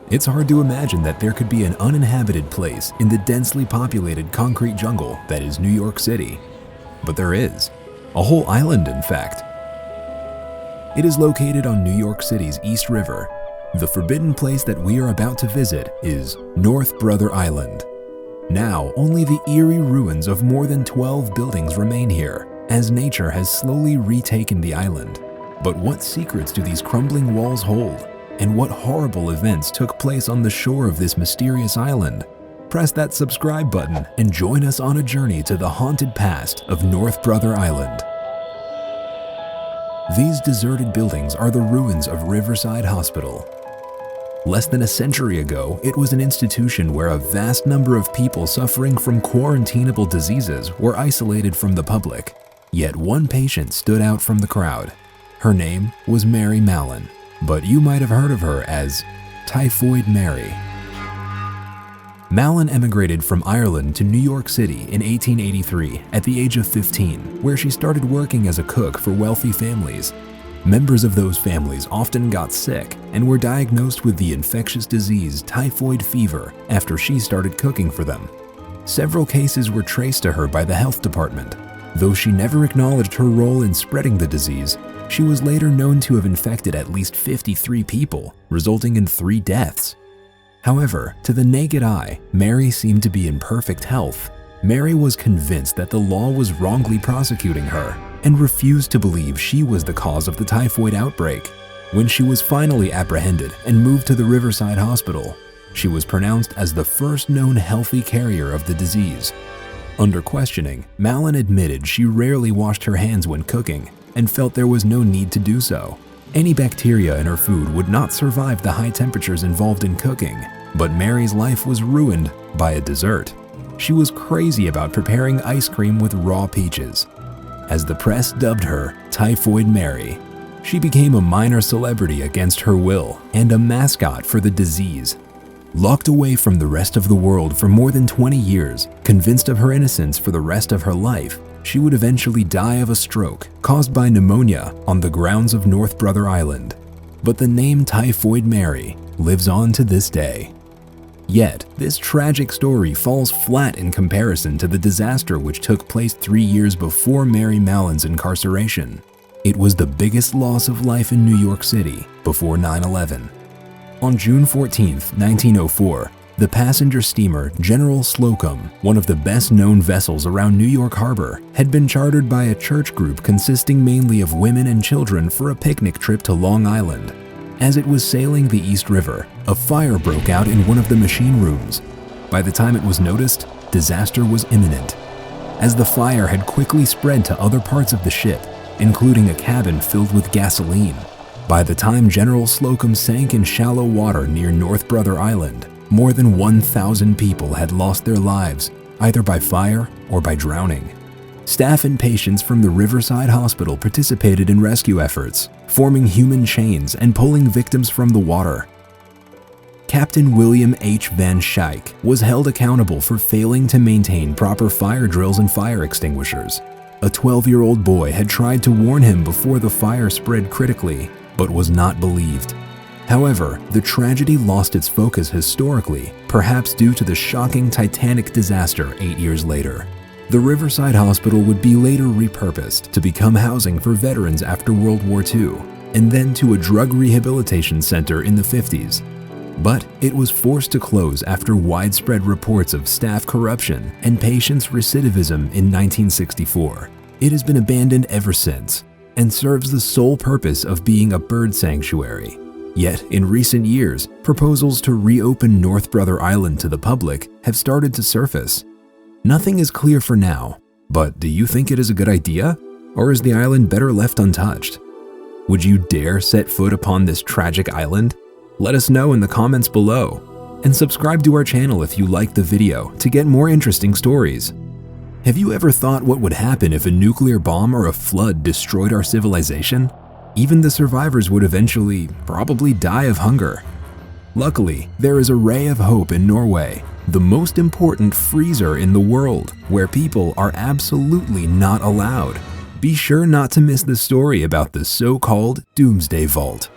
It's hard to imagine that there could be an uninhabited place in the densely populated concrete jungle that is New York City. But there is. A whole island, in fact. It is located on New York City's East River. The forbidden place that we are about to visit is North Brother Island. Now, only the eerie ruins of more than 12 buildings remain here, as nature has slowly retaken the island. But what secrets do these crumbling walls hold? And what horrible events took place on the shore of this mysterious island? Press that subscribe button and join us on a journey to the haunted past of North Brother Island. These deserted buildings are the ruins of Riverside Hospital. Less than a century ago, it was an institution where a vast number of people suffering from quarantinable diseases were isolated from the public. Yet one patient stood out from the crowd. Her name was Mary Mallon, but you might have heard of her as Typhoid Mary. Mallon emigrated from Ireland to New York City in 1883 at the age of 15, where she started working as a cook for wealthy families. Members of those families often got sick and were diagnosed with the infectious disease typhoid fever after she started cooking for them. Several cases were traced to her by the health department. Though she never acknowledged her role in spreading the disease, she was later known to have infected at least 53 people, resulting in 3 deaths. However, to the naked eye, Mary seemed to be in perfect health. Mary was convinced that the law was wrongly prosecuting her and refused to believe she was the cause of the typhoid outbreak. When she was finally apprehended and moved to the Riverside Hospital, she was pronounced as the first known healthy carrier of the disease. Under questioning, Mallon admitted she rarely washed her hands when cooking and felt there was no need to do so. Any bacteria in her food would not survive the high temperatures involved in cooking, but Mary's life was ruined by a dessert. She was crazy about preparing ice cream with raw peaches. As the press dubbed her Typhoid Mary, she became a minor celebrity against her will and a mascot for the disease. Locked away from the rest of the world for more than 20 years, convinced of her innocence for the rest of her life, she would eventually die of a stroke caused by pneumonia on the grounds of North Brother Island. But the name Typhoid Mary lives on to this day. Yet, this tragic story falls flat in comparison to the disaster which took place 3 years before Mary Mallon's incarceration. It was the biggest loss of life in New York City before 9/11. On June 14, 1904, the passenger steamer General Slocum, one of the best-known vessels around New York Harbor, had been chartered by a church group consisting mainly of women and children for a picnic trip to Long Island. As it was sailing the East River, a fire broke out in one of the machine rooms. By the time it was noticed, disaster was imminent, as the fire had quickly spread to other parts of the ship, including a cabin filled with gasoline. By the time General Slocum sank in shallow water near North Brother Island, more than 1,000 people had lost their lives, either by fire or by drowning. Staff and patients from the Riverside Hospital participated in rescue efforts, forming human chains and pulling victims from the water. Captain William H. Van Schaik was held accountable for failing to maintain proper fire drills and fire extinguishers. A 12-year-old boy had tried to warn him before the fire spread critically, but was not believed. However, the tragedy lost its focus historically, perhaps due to the shocking Titanic disaster 8 years later. The Riverside Hospital would be later repurposed to become housing for veterans after World War II, and then to a drug rehabilitation center in the 50s. But it was forced to close after widespread reports of staff corruption and patients' recidivism in 1964. It has been abandoned ever since, and serves the sole purpose of being a bird sanctuary. Yet, in recent years, proposals to reopen North Brother Island to the public have started to surface. Nothing is clear for now, but do you think it is a good idea? Or is the island better left untouched? Would you dare set foot upon this tragic island? Let us know in the comments below. And subscribe to our channel if you liked the video to get more interesting stories. Have you ever thought what would happen if a nuclear bomb or a flood destroyed our civilization? Even the survivors would eventually probably die of hunger. Luckily, there is a ray of hope in Norway, the most important freezer in the world, where people are absolutely not allowed. Be sure not to miss the story about the so-called Doomsday Vault.